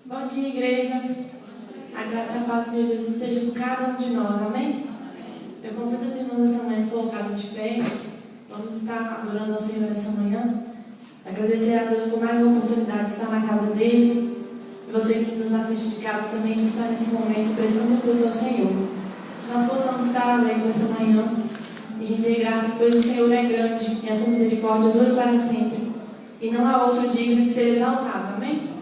Bom dia, igreja. A graça e a paz do Senhor Jesus seja com cada um de nós, amém? Eu convido os irmãos essa manhã a se colocarem de pé. Vamos estar adorando ao Senhor essa manhã. Agradecer a Deus por mais uma oportunidade de estar na casa dele. E você que nos assiste de casa também, de estar nesse momento prestando culto ao Senhor. Que nós possamos estar alegres essa manhã e render graças, pois o Senhor é grande e a sua misericórdia dura para sempre. E não há outro digno de ser exaltado, amém?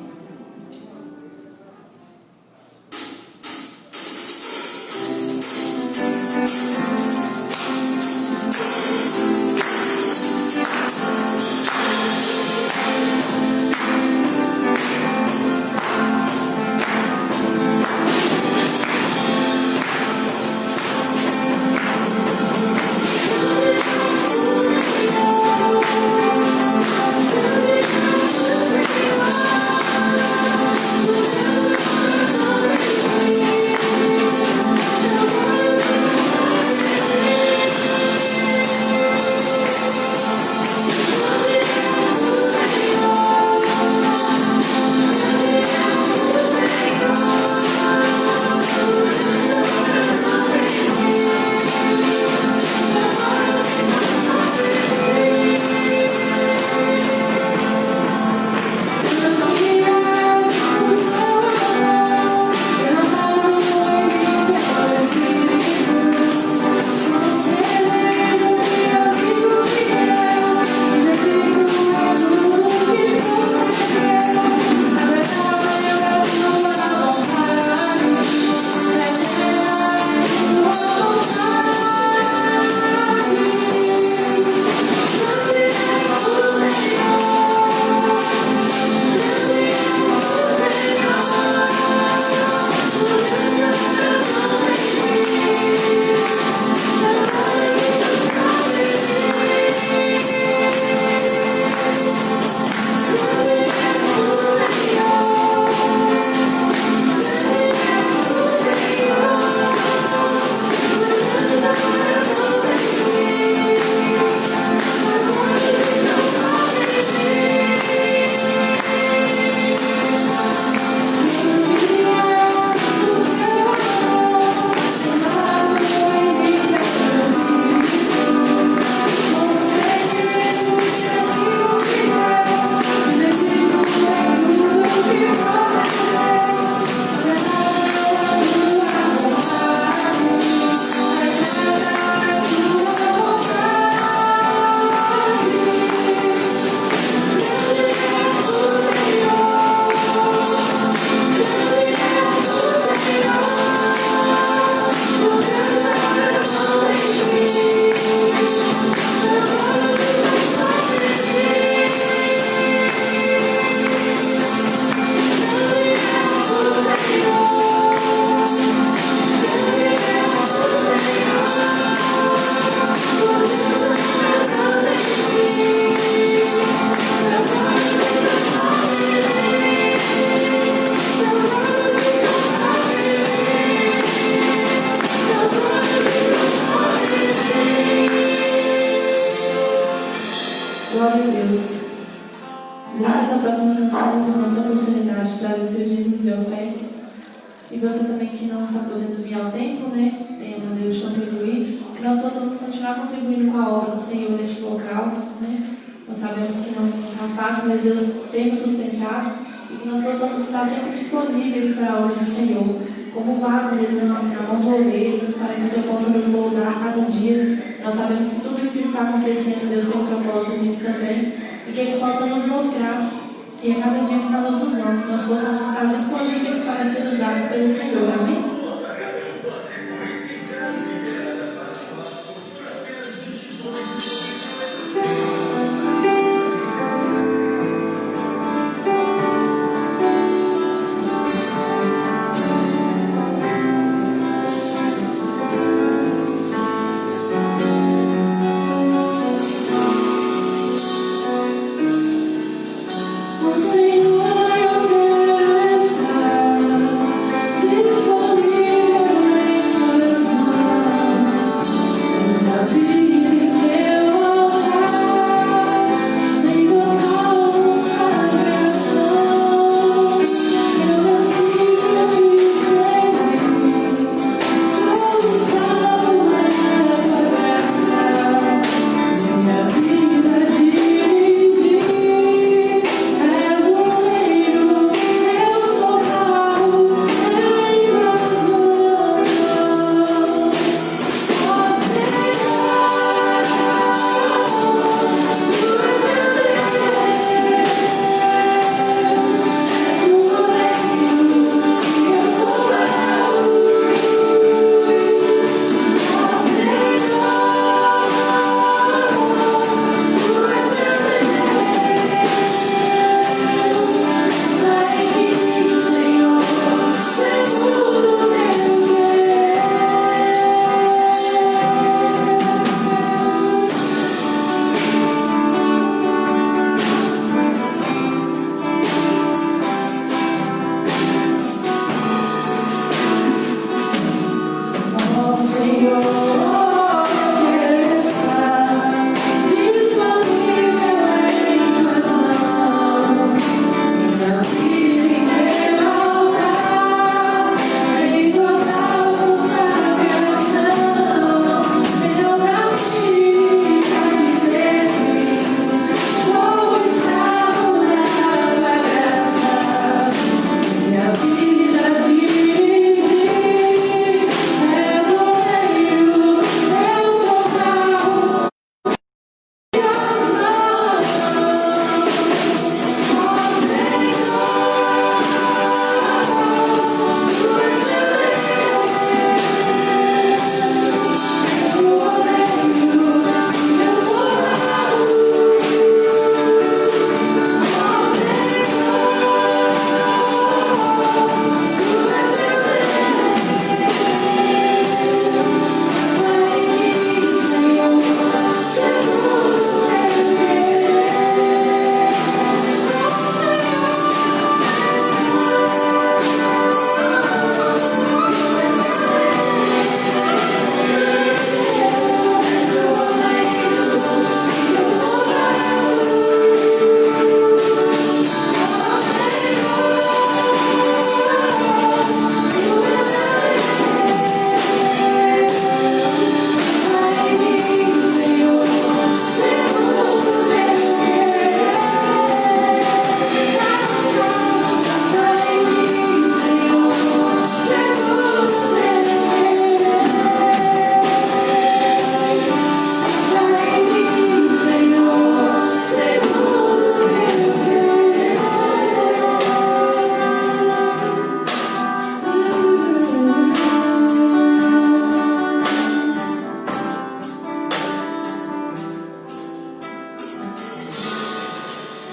Senhor, eu quero estar disponível.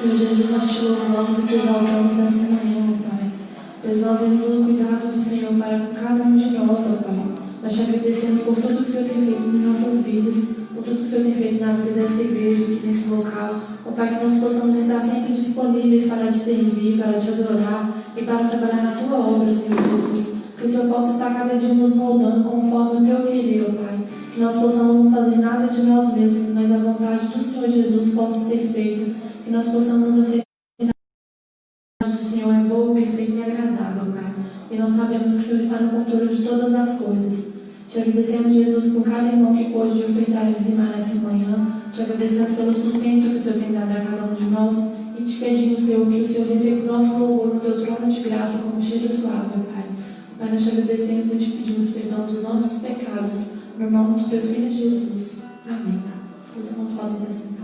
Senhor Jesus, nós te louvamos e te exaltamos nessa manhã, ó Pai. Pois nós vemos o cuidado do Senhor para com cada um de nós, ó Pai. Nós te agradecemos por tudo que o Senhor tem feito em nossas vidas, por tudo que o Senhor tem feito na vida dessa igreja, aqui nesse local. Ó Pai, que nós possamos estar sempre disponíveis para te servir, para te adorar e para trabalhar na tua obra, Senhor Jesus. Que o Senhor possa estar cada dia nos moldando conforme o teu querer, ó Pai. Que nós possamos não fazer nada de nós mesmos, mas a vontade do Senhor Jesus possa ser feita. Que nós possamos aceitar a vontade do Senhor é boa, perfeita e agradável, Pai. E nós sabemos que o Senhor está no controle de todas as coisas. Te agradecemos, Jesus, por cada irmão que pôde ofertar e dizimar nessa manhã. Te agradecemos pelo sustento que o Senhor tem dado a cada um de nós. E te pedimos, Senhor, que o Senhor receba o nosso louvor no teu trono de graça como cheiro suave, Pai. Pai, nós te agradecemos e te pedimos perdão dos nossos pecados. No nome do teu Filho Jesus. Amém. Os irmãos podem se assentar.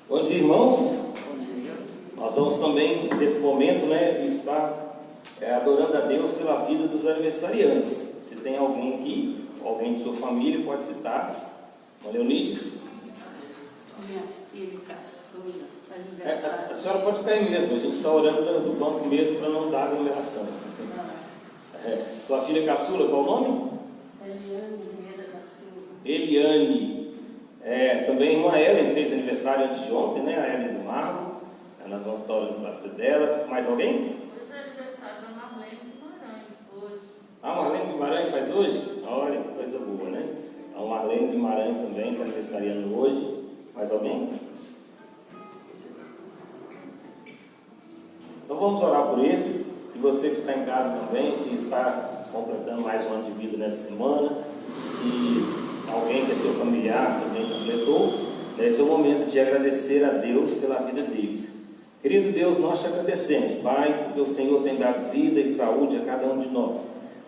Bom dia, irmãos. Nós vamos também, nesse momento, estar adorando a Deus pela vida dos aniversariantes. Se tem alguém aqui, alguém de sua família, pode citar. Leonides? Minha filha caçula, aniversário. A senhora pode ficar aí mesmo, a gente está orando do banco mesmo para não dar aglomeração. Sua filha caçula, qual o nome? Eliane Vieira da Silva. Eliane. Também a irmã Ellen fez aniversário antes de ontem, né? A Ellen do Marco. Nós vamos estar orando pela vida dela. Mais alguém? Hoje é aniversário da Marlene Guimarães, hoje. Ah, Marlene Guimarães faz hoje? Olha, que coisa boa, né? A Marlene Guimarães também está aniversariando hoje. Mais alguém? Então vamos orar por esses. E você que está em casa também, se está completando mais um ano de vida nessa semana, se alguém que é seu familiar também completou, esse é o momento de agradecer a Deus pela vida deles. Querido Deus, nós te agradecemos, Pai, porque o Senhor tem dado vida e saúde a cada um de nós.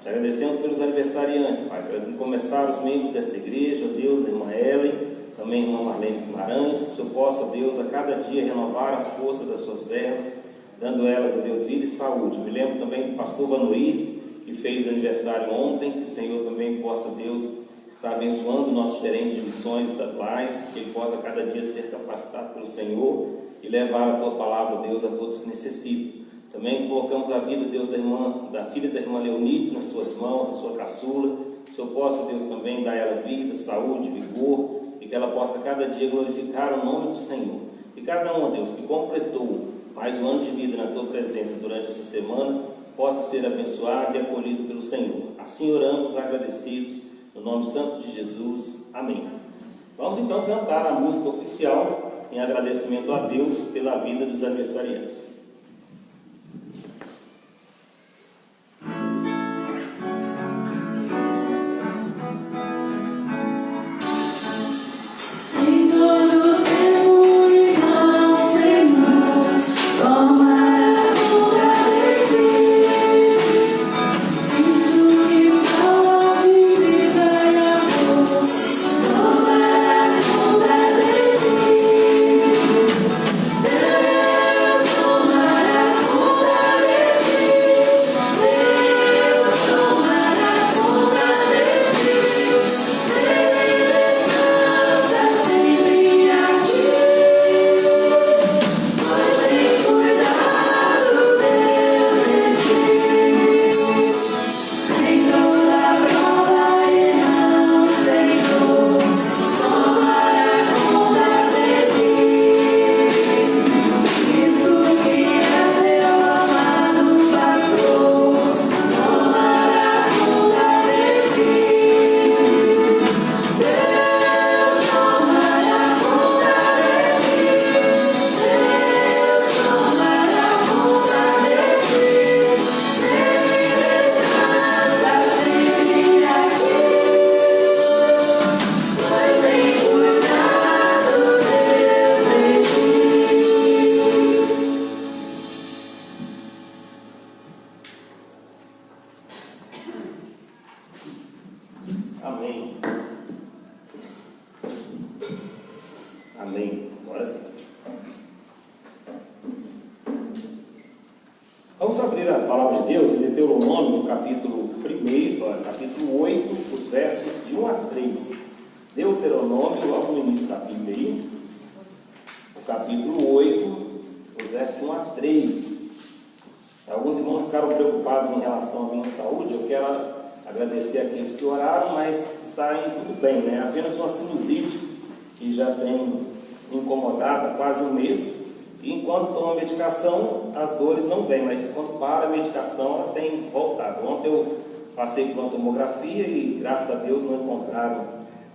Te agradecemos pelos aniversariantes, Pai, para começar os membros dessa igreja, ó Deus, a irmã Ellen, também a irmã Marlene Guimarães, que o Senhor possa, ó Deus, a cada dia renovar a força das suas servas, dando elas, ó Deus, vida e saúde. Me lembro também do pastor Vanoir, que fez aniversário ontem, que o Senhor também possa, Deus, estar abençoando o nosso gerente de missões estaduais, que ele possa cada dia ser capacitado pelo Senhor e levar a tua palavra, Deus, a todos que necessitam. Também colocamos a vida, Deus, da filha da irmã Leonides nas suas mãos, a sua caçula. Que o Senhor possa, Deus, também dar a ela vida, saúde, vigor, e que ela possa cada dia glorificar o nome do Senhor. E cada um, Deus, que completou mais um ano de vida na tua presença durante essa semana, possa ser abençoado e acolhido pelo Senhor. Assim oramos, agradecidos, no nome santo de Jesus. Amém. Vamos então cantar a música oficial em agradecimento a Deus pela vida dos aniversariantes. Oh, Vamos abrir a palavra de Deus em Deuteronômio, capítulo 1, capítulo 8, os versos de 1 a 3. Deuteronômio, logo no início da Bíblia aí, o capítulo 8, os versos de 1 a 3. Alguns irmãos ficaram preocupados em relação à minha saúde. Eu quero agradecer aqueles que oraram, mas está indo tudo bem, né? Apenas uma sinusite que já tem incomodado há quase um mês. E enquanto tomo a medicação, as dores não vêm, mas quando para a medicação, ela tem voltado. Ontem eu passei por uma tomografia e, graças a Deus, não encontraram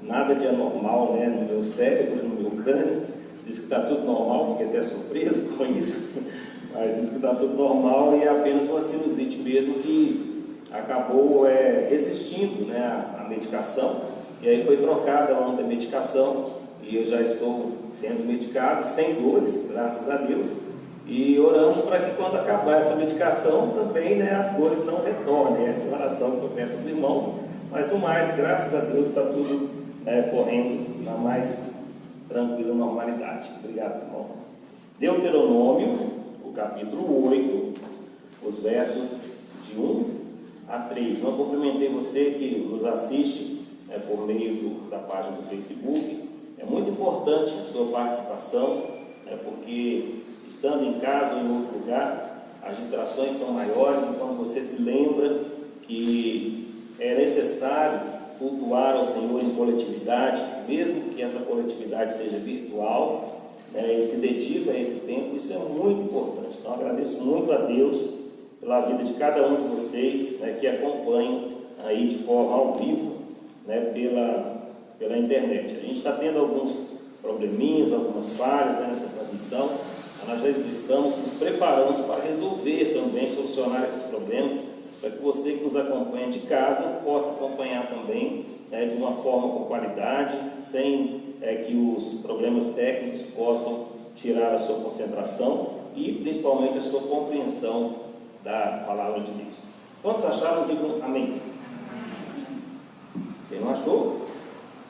nada de anormal, né, no meu cérebro, no meu crânio. Diz que está tudo normal, fiquei até surpreso com isso, mas diz que está tudo normal e é apenas uma sinusite mesmo que acabou resistindo, né, à medicação. E aí foi trocada ontem a medicação. E eu já estou sendo medicado, sem dores, graças a Deus. E oramos para que quando acabar essa medicação, também, né, as dores não retornem. Essa é a oração que eu peço aos irmãos. Mas no mais, graças a Deus, está tudo correndo na mais tranquila normalidade. Obrigado, irmão. Deuteronômio, o capítulo 8, os versos de 1 a 3. Não cumprimentei você que nos assiste por meio da página do Facebook. É muito importante a sua participação, porque estando em casa ou em outro lugar, as distrações são maiores, e quando você se lembra que é necessário cultuar ao Senhor em coletividade, mesmo que essa coletividade seja virtual, e se dedica a esse tempo, isso é muito importante. Então, agradeço muito a Deus pela vida de cada um de vocês, que acompanham aí de forma ao vivo, pela internet. A gente está tendo alguns probleminhas, algumas falhas nessa transmissão, mas nós já estamos nos preparando para resolver também, solucionar esses problemas, para que você que nos acompanha de casa possa acompanhar também de uma forma com qualidade, sem que os problemas técnicos possam tirar a sua concentração e principalmente a sua compreensão da palavra de Deus. Quantos acharam? Digam amém. Quem não achou?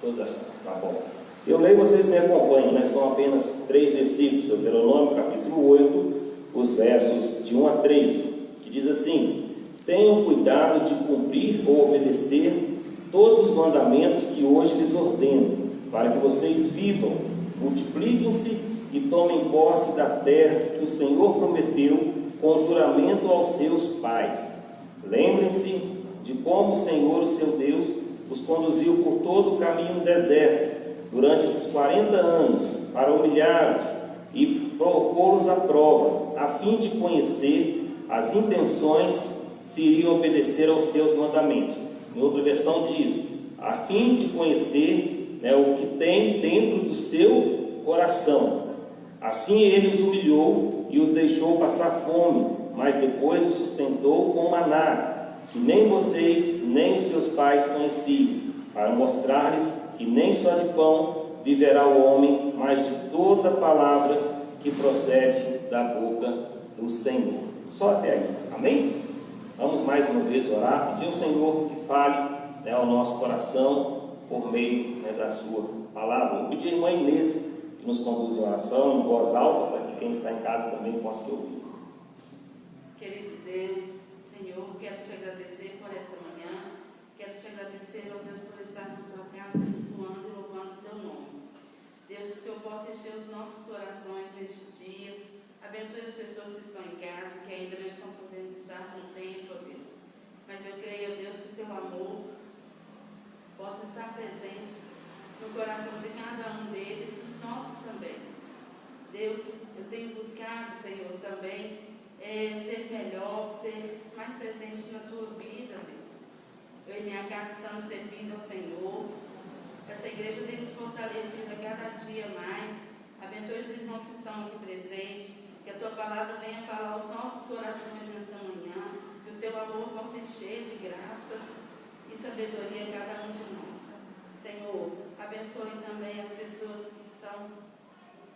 Todos acharam. Tá bom. Eu leio, vocês me acompanham, são apenas 3 versículos, Deuteronômio, capítulo 8, os versos de 1 a 3, que diz assim: tenham cuidado de cumprir ou obedecer todos os mandamentos que hoje lhes ordeno, para que vocês vivam, multipliquem-se e tomem posse da terra que o Senhor prometeu com juramento aos seus pais. Lembrem-se de como o Senhor, o seu Deus, os conduziu por todo o caminho no deserto, durante esses 40 anos, para humilhá-los e pô-los à prova, a fim de conhecer as intenções se iriam obedecer aos seus mandamentos. Em outra versão diz, a fim de conhecer o que tem dentro do seu coração. Assim ele os humilhou e os deixou passar fome, mas depois os sustentou com maná, que nem vocês, nem os seus pais conheciam, para mostrar-lhes que nem só de pão viverá o homem, mas de toda palavra que procede da boca do Senhor. Só até aí, amém? Vamos mais uma vez orar, pedir ao Senhor que fale ao nosso coração por meio da sua palavra. Eu pedi à irmã Inês que nos conduza em oração em voz alta, para que quem está em casa também possa te ouvir. Querido Deus, Senhor, quero te agradecer por essa manhã, quero te agradecer, ó Deus, por estar na tua casa, cultuando e louvando o teu nome. Deus, que o Senhor possa encher os nossos corações neste dia, abençoe as pessoas que estão em casa, que ainda não estão podendo estar com o tempo, ó Deus. Mas eu creio, ó Deus, que o teu amor possa estar presente no coração de cada um deles, e os nossos também. Deus, eu tenho buscado, Senhor, também ser melhor, ser mais presente na tua vida, Deus. Eu e minha casa estamos servindo ao Senhor. Essa igreja tem nos fortalecido a cada dia mais. Abençoe os irmãos que estão aqui presentes, que a tua palavra venha falar aos nossos corações nesta manhã, que o teu amor possa encher de graça e sabedoria a cada um de nós. Senhor, abençoe também as pessoas que estão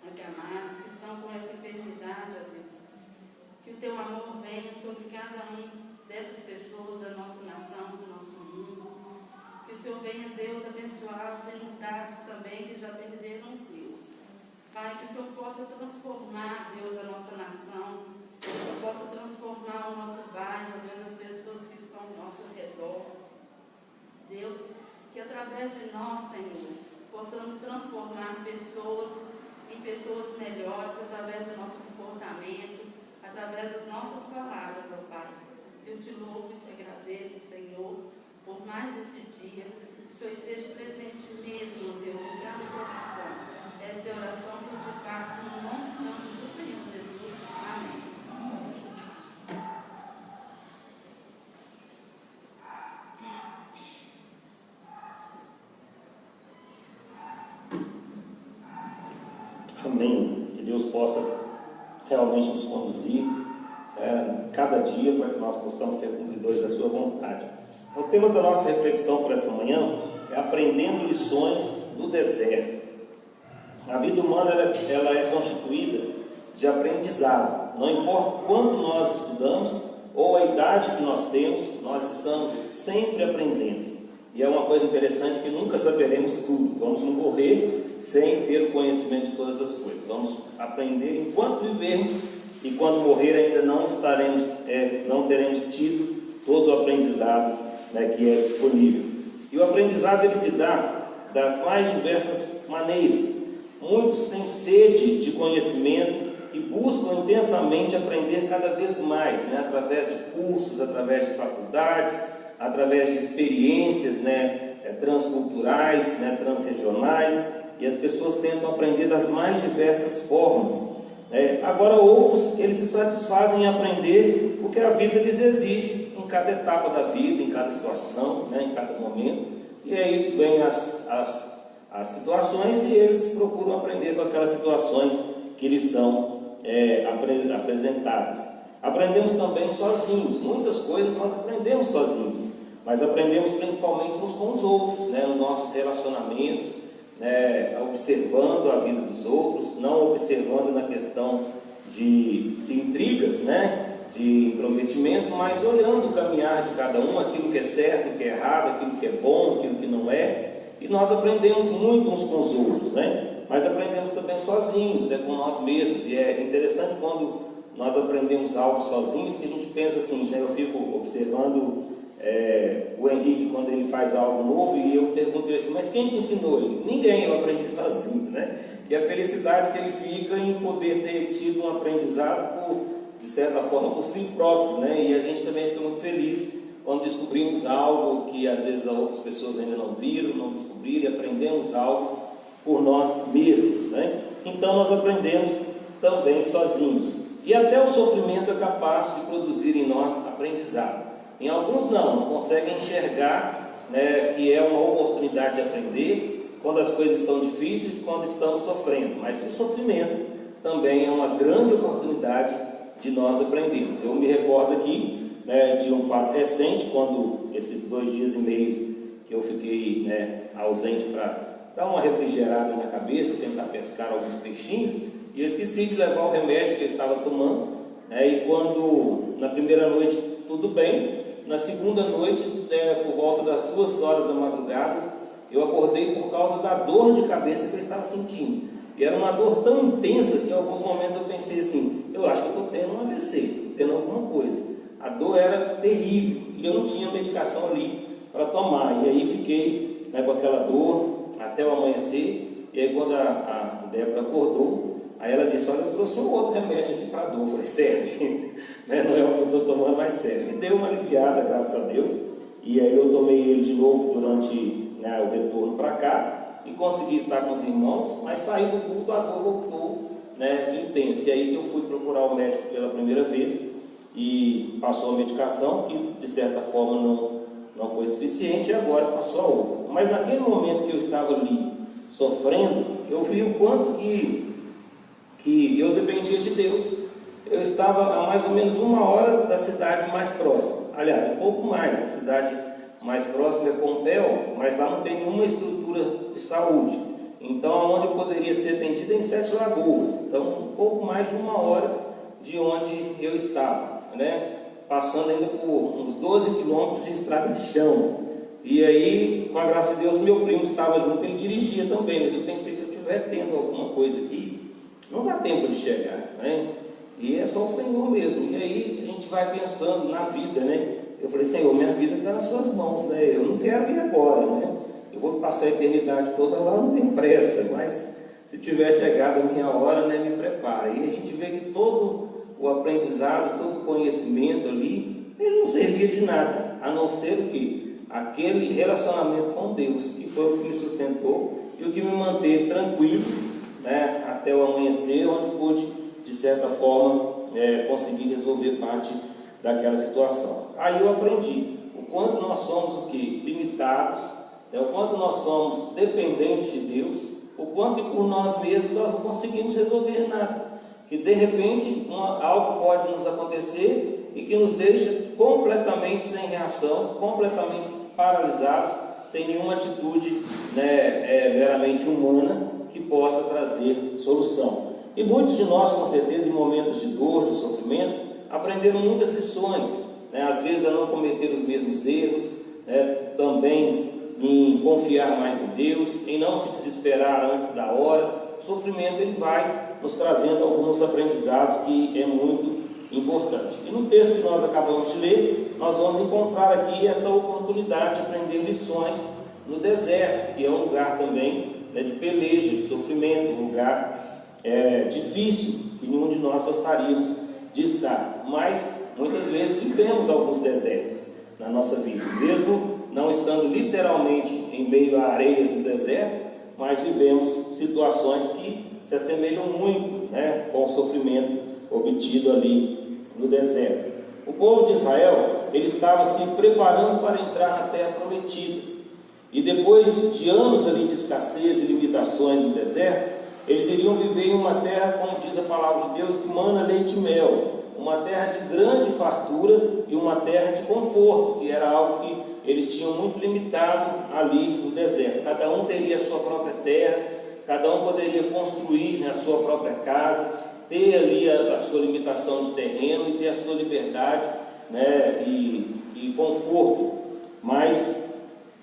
acamadas, que estão com essa enfermidade, ó Deus. Que o teu amor venha sobre cada um dessas pessoas da nossa nação, do nosso mundo. Que o Senhor venha, Deus, abençoar os enlutados também que já perderam os seus. Pai, que o Senhor possa transformar, Deus, a nossa nação, que o Senhor possa transformar o nosso bairro, Deus, as pessoas que estão ao nosso redor. Deus, que através de nós, Senhor, possamos transformar pessoas em pessoas melhores, através do nosso comportamento, através das nossas palavras, ó Pai. Eu te louvo e te agradeço, Senhor, por mais esse dia. Que o Senhor esteja presente mesmo, ó Deus, em cada coração. Esta é a oração que eu te faço no nome santo do Senhor Jesus. Amém. Amém. Que Deus possa realmente nos conduzir cada dia para que nós possamos ser cumpridores da sua vontade. O tema da nossa reflexão para essa manhã é aprendendo lições do deserto. A vida humana ela é constituída de aprendizado. Não importa quanto nós estudamos ou a idade que nós temos, nós estamos sempre aprendendo. E é uma coisa interessante que nunca saberemos tudo. Vamos morrer sem ter o conhecimento de todas as coisas. Vamos aprender enquanto vivermos e quando morrer ainda não teremos tido todo o aprendizado, né, que é disponível. E o aprendizado ele se dá das mais diversas maneiras. Muitos têm sede de conhecimento e buscam intensamente aprender cada vez mais, né, através de cursos, através de faculdades, através de experiências, né, transculturais, né, transregionais, e as pessoas tentam aprender das mais diversas formas. Agora outros, eles se satisfazem em aprender o que a vida lhes exige em cada etapa da vida, em cada situação, né, em cada momento, e aí vem as situações e eles procuram aprender com aquelas situações que lhes são apresentadas. Aprendemos também sozinhos, muitas coisas nós aprendemos sozinhos, mas aprendemos principalmente uns com os outros, né, nos nossos relacionamentos, né, observando a vida dos outros, não observando na questão de intrigas, né, de intrometimento, mas olhando o caminhar de cada um, aquilo que é certo, o que é errado, aquilo que é bom, aquilo que não é, e nós aprendemos muito uns com os outros, né, mas aprendemos também sozinhos, né, com nós mesmos, e é interessante quando nós aprendemos algo sozinhos, que a gente pensa assim, né, eu fico observando o Henrique quando ele faz algo novo e eu pergunto assim, mas quem te ensinou ele? Ninguém, eu aprendi sozinho, né? E a felicidade que ele fica em poder ter tido um aprendizado de certa forma por si próprio, né? E a gente também fica muito feliz quando descobrimos algo que às vezes outras pessoas ainda não viram, não descobriram, e aprendemos algo por nós mesmos, né? Então nós aprendemos também sozinhos. E até o sofrimento é capaz de produzir em nós aprendizado. Em alguns não conseguem enxergar, né, que é uma oportunidade de aprender quando as coisas estão difíceis, quando estão sofrendo. Mas o sofrimento também é uma grande oportunidade de nós aprendermos. Eu me recordo aqui, né, de um fato recente, quando esses 2 dias e meio que eu fiquei, né, ausente para dar uma refrigerada na cabeça, tentar pescar alguns peixinhos, e eu esqueci de levar o remédio que eu estava tomando, né, e quando na primeira noite tudo bem, na segunda noite, por volta das 2 horas da madrugada, eu acordei por causa da dor de cabeça que eu estava sentindo. E era uma dor tão intensa que em alguns momentos eu pensei assim, eu acho que eu estou tendo um AVC, estou tendo alguma coisa. A dor era terrível e eu não tinha medicação ali para tomar. E aí fiquei, né, com aquela dor até o amanhecer. E aí quando a Débora acordou, aí ela disse, olha, eu trouxe um outro remédio aqui para a dor. Eu falei, serve? Né? Não é o que eu estou tomando, mas serve. E deu uma aliviada, graças a Deus. E aí eu tomei ele de novo durante, né, o retorno para cá e consegui estar com os irmãos, mas saí do culto, a dor voltou, né, intensa. E aí que eu fui procurar o médico pela primeira vez e passou a medicação, que de certa forma não foi suficiente, e agora passou a outra. Mas naquele momento que eu estava ali sofrendo, eu vi o quanto que eu dependia de Deus. Eu estava a mais ou menos 1 hora da cidade mais próxima, aliás, um pouco mais, a cidade mais próxima é Pompéu, mas lá não tem nenhuma estrutura de saúde. Então, onde eu poderia ser atendido é em 7 Lagoas, então um pouco mais de 1 hora de onde eu estava, né? Passando ainda por uns 12 quilômetros de estrada de chão. E aí, com a graça de Deus, meu primo estava junto, ele dirigia também, mas eu pensei, se eu estiver tendo alguma coisa aqui, não dá tempo de chegar, né? E é só o Senhor mesmo. E aí a gente vai pensando na vida, né? Eu falei, Senhor, minha vida está nas suas mãos, né? Eu não quero ir agora, né? Eu vou passar a eternidade toda lá, não tenho pressa, mas se tiver chegado a minha hora, né, me prepara. E a gente vê que todo o aprendizado, todo o conhecimento ali, ele não servia de nada, a não ser o que? Aquele relacionamento com Deus, que foi o que me sustentou e o que me manteve tranquilo, né, até o amanhecer, onde pude, de certa forma, conseguir resolver parte daquela situação. Aí eu aprendi o quanto nós somos o que? Limitados, o quanto nós somos dependentes de Deus, o quanto que por nós mesmos nós não conseguimos resolver nada, que de repente algo pode nos acontecer e que nos deixa completamente sem reação, completamente paralisados, sem nenhuma atitude, né, meramente humana que possa trazer solução. E muitos de nós, com certeza, em momentos de dor, de sofrimento, aprenderam muitas lições, né, às vezes a não cometer os mesmos erros, né, também em confiar mais em Deus, em não se desesperar antes da hora. O sofrimento ele vai nos trazendo alguns aprendizados que é muito importante. E no texto que nós acabamos de ler, nós vamos encontrar aqui essa oportunidade de aprender lições no deserto, que é um lugar também, né, de peleja, de sofrimento, um lugar difícil, que nenhum de nós gostaríamos de estar. Mas muitas vezes vivemos alguns desertos na nossa vida, mesmo não estando literalmente em meio a areias do deserto, mas vivemos situações que se assemelham muito, né, com o sofrimento obtido ali no deserto. O povo de Israel, ele estava se preparando para entrar na terra prometida, e depois de anos ali de escassez e limitações no deserto, eles iriam viver em uma terra, como diz a palavra de Deus, que mana leite e mel, uma terra de grande fartura e uma terra de conforto, que era algo que eles tinham muito limitado ali no deserto. Cada um teria a sua própria terra, cada um poderia construir, né, a sua própria casa, ter ali a sua limitação de terreno e ter a sua liberdade, né, e conforto. Mas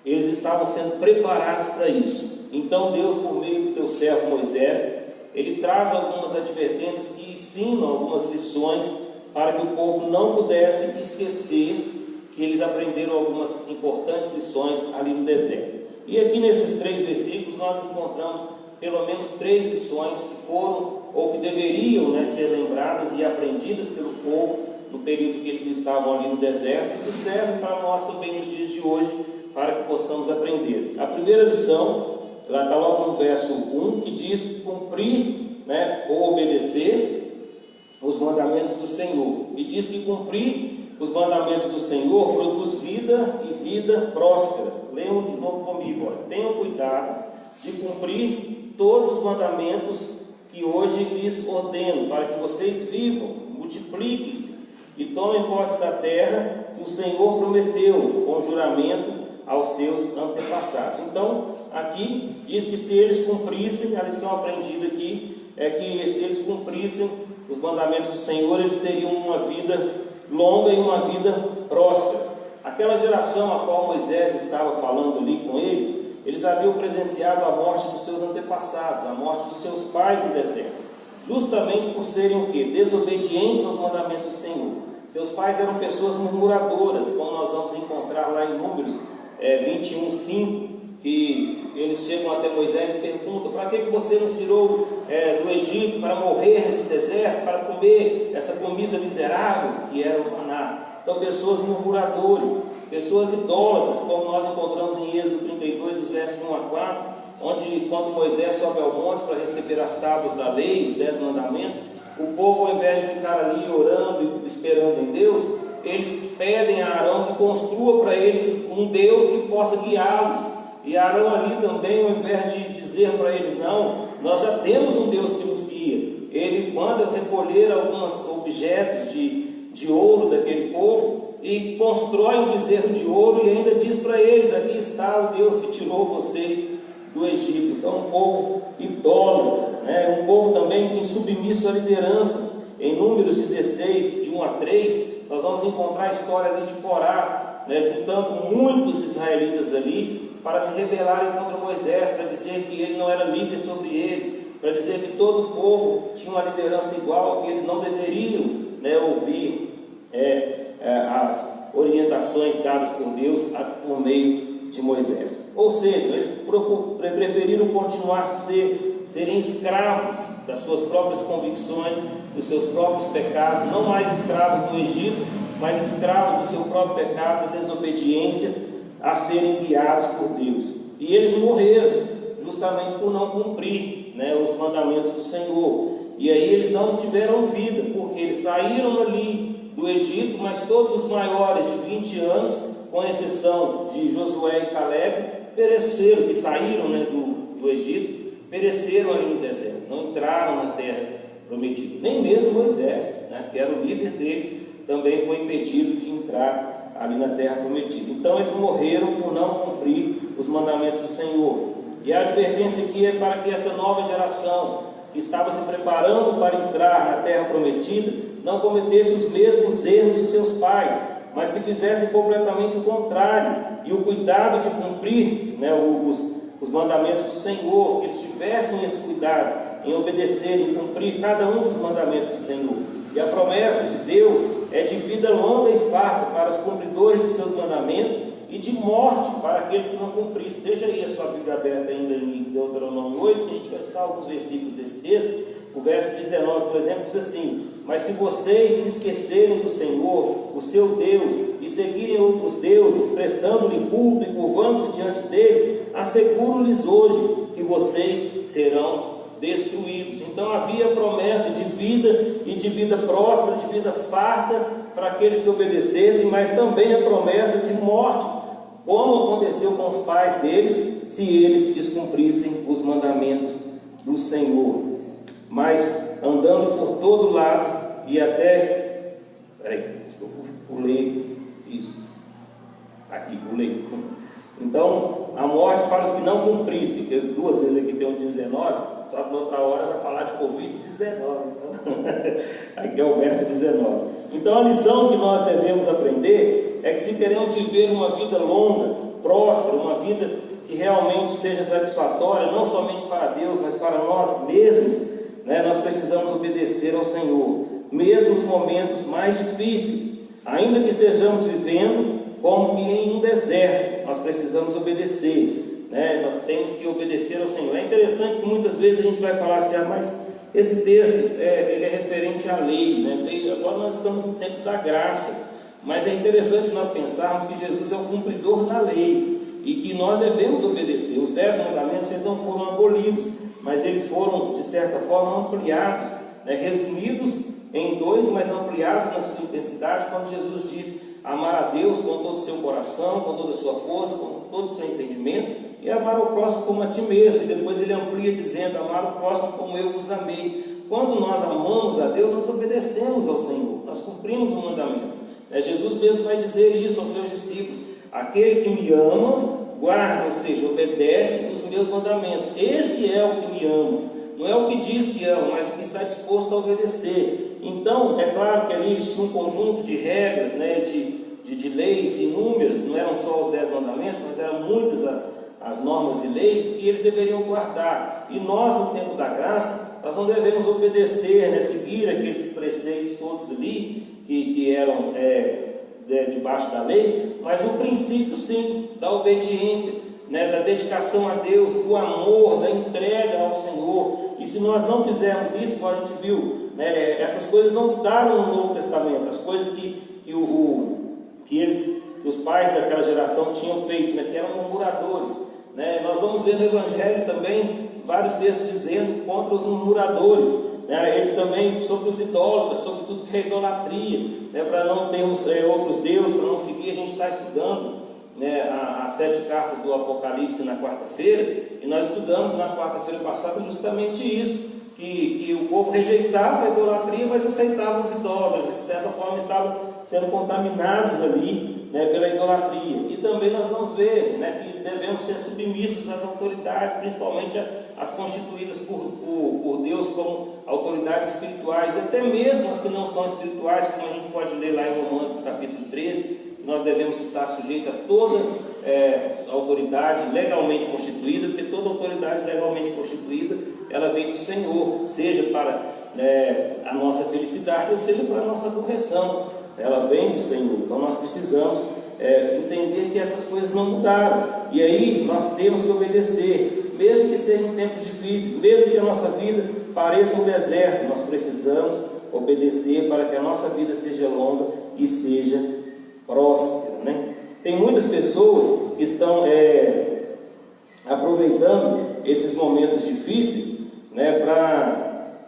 eles estavam sendo preparados para isso. Então Deus, por meio do teu servo Moisés, ele traz algumas advertências que ensinam algumas lições para que o povo não pudesse esquecer que eles aprenderam algumas importantes lições ali no deserto. E aqui nesses 3 versículos nós encontramos pelo menos 3 lições que foram ou que deveriam, né, ser lembradas e aprendidas pelo povo no período que eles estavam ali no deserto, e que servem para nós também nos dias de hoje, para que possamos aprender. A primeira lição, ela está logo no verso 1, que diz cumprir, né, ou obedecer os mandamentos do Senhor. E diz que cumprir os mandamentos do Senhor produz vida e vida próspera. Leiam de novo comigo. Olha. Tenham cuidado de cumprir todos os mandamentos que hoje lhes ordeno, para que vocês vivam, multipliquem-se e tomem posse da terra que o Senhor prometeu com juramento aos seus antepassados. Então, aqui diz que se eles cumprissem, a lição aprendida aqui é que se eles cumprissem os mandamentos do Senhor, eles teriam uma vida longa e uma vida próspera. Aquela geração a qual Moisés estava falando ali com eles haviam presenciado a morte dos seus antepassados, a morte dos seus pais no deserto, justamente por serem o quê? Desobedientes aos mandamentos do Senhor. Seus pais eram pessoas murmuradoras, como nós vamos encontrar lá em Números 21:5, que eles chegam até Moisés e perguntam: para que você nos tirou do Egito para morrer nesse deserto, para comer essa comida miserável que era o maná? Então, pessoas murmuradoras, pessoas idólatras, como nós encontramos em Êxodo 32, dos versos 1 a 4, onde quando Moisés sobe ao monte para receber as tábuas da lei, os 10 mandamentos, o povo, ao invés de ficar ali orando e esperando em Deus, eles pedem a Arão que construa para eles um Deus que possa guiá-los. E Arão ali também, ao invés de dizer para eles: não, nós já temos um Deus que nos guia, ele manda recolher alguns objetos de ouro daquele povo e constrói um bezerro de ouro e ainda diz para eles: aqui está o Deus que tirou vocês do Egito. Então, um povo idólatra, né? Um povo também insubmisso à liderança. Em Números 16, de 1 a 3, nós vamos encontrar a história ali de Corá, né, juntando muitos israelitas ali para se rebelarem contra Moisés, para dizer que ele não era líder sobre eles, para dizer que todo o povo tinha uma liderança igual, que eles não deveriam, né, ouvir as orientações dadas por Deus por meio de Moisés. Ou seja, eles preferiram continuar a serem escravos das suas próprias convicções, dos seus próprios pecados, não mais escravos do Egito, mas escravos do seu próprio pecado, da desobediência, a serem guiados por Deus. E eles morreram justamente por não cumprir, né, os mandamentos do Senhor. E aí eles não tiveram vida, porque eles saíram ali do Egito, mas todos os maiores de 20 anos, com exceção de Josué e Caleb, pereceram, que saíram, né, do Egito, pereceram ali no deserto, não entraram na terra prometida. Nem mesmo Moisés, né, que era o líder deles, também foi impedido de entrar ali na terra prometida. Então eles morreram por não cumprir os mandamentos do Senhor. E a advertência aqui é para que essa nova geração, que estava se preparando para entrar na terra prometida, não cometesse os mesmos erros de seus pais, mas que fizessem completamente o contrário, e o cuidado de cumprir, né, os mandamentos do Senhor, que eles tivessem esse cuidado em obedecer e cumprir cada um dos mandamentos do Senhor. E a promessa de Deus é de vida longa e farta para os cumpridores de seus mandamentos e de morte para aqueles que não cumprissem. Deixa aí a sua Bíblia aberta ainda em Deuteronômio 8, que a gente vai citar alguns versículos desse texto. O verso 19, por exemplo, diz assim: mas se vocês se esquecerem do Senhor, o seu Deus, e seguirem outros deuses, prestando-lhe culto e curvando-se diante deles, asseguro-lhes hoje que vocês serão destruídos. Então havia promessa de vida, e de vida próspera, de vida farta para aqueles que obedecessem, mas também a promessa de morte, como aconteceu com os pais deles, se eles descumprissem os mandamentos do Senhor. Mas andando por todo lado e até... eu pulei isso. Aqui, pulei. Então, a morte para os que não cumprissem, que duas vezes aqui tem um 19, só que outra hora vai falar de Covid-19. Então, aqui é o verso 19. Então, a lição que nós devemos aprender é que se queremos viver uma vida longa, próspera, uma vida que realmente seja satisfatória, não somente para Deus, mas para nós mesmos, né, nós precisamos obedecer ao Senhor, mesmo nos momentos mais difíceis, ainda que estejamos vivendo como que em um deserto, nós precisamos obedecer, né? Nós temos que obedecer ao Senhor. É interessante que muitas vezes a gente vai falar assim: mas esse texto ele é referente à lei, né? Agora nós estamos no tempo da graça, mas é interessante nós pensarmos que Jesus é o cumpridor da lei e que nós devemos obedecer. Os 10 mandamentos eles não foram abolidos, mas eles foram, de certa forma, ampliados, né? Resumidos em 2, mas ampliados na sua intensidade, quando Jesus diz: amar a Deus com todo o seu coração, com toda a sua força, com todo o seu entendimento, e amar o próximo como a ti mesmo. E depois ele amplia dizendo: amar o próximo como eu vos amei. Quando nós amamos a Deus, nós obedecemos ao Senhor, nós cumprimos o mandamento. Jesus mesmo vai dizer isso aos seus discípulos: aquele que me ama, guarda, ou seja, obedece os meus mandamentos. Esse é o que me ama. Não é o que diz que ama, mas o que está disposto a obedecer. Então, é claro que ali eles tinham um conjunto de regras, né, de leis inúmeras, não eram só os 10 mandamentos, mas eram muitas as normas e leis que eles deveriam guardar. E nós, no tempo da graça, nós não devemos obedecer, né, seguir aqueles preceitos todos ali, que eram debaixo da lei, mas o princípio, sim, da obediência, né, da dedicação a Deus, do amor, da entrega ao Senhor. E se nós não fizermos isso, como a gente viu, né, essas coisas não mudaram no Novo Testamento, as coisas que os pais daquela geração tinham feito, né, que eram murmuradores, né. Nós vamos ver no Evangelho também vários textos dizendo contra os murmuradores, né, eles também sobre os idólatras, sobre tudo que é idolatria, né, para não termos outros deuses, para não seguir. A gente está estudando, né, as 7 cartas do Apocalipse na quarta-feira, e nós estudamos na quarta-feira passada justamente isso, que o povo rejeitava a idolatria, mas aceitava os idólatras, de certa forma estavam sendo contaminados ali, né, pela idolatria. E também nós vamos ver, né, que devemos ser submissos às autoridades, principalmente as constituídas por Deus como autoridades espirituais, e até mesmo as que não são espirituais, como a gente pode ler lá em Romanos, no capítulo 13, que nós devemos estar sujeitos a toda autoridade legalmente constituída, porque toda autoridade legalmente constituída, ela vem do Senhor, seja para a nossa felicidade, ou seja para a nossa correção, ela vem do Senhor. Então nós precisamos entender que essas coisas não mudaram, e aí nós temos que obedecer, mesmo que sejam tempos difíceis, mesmo que a nossa vida pareça um deserto, nós precisamos obedecer para que a nossa vida seja longa e seja próspera, né? Tem muitas pessoas que estão aproveitando esses momentos difíceis, né,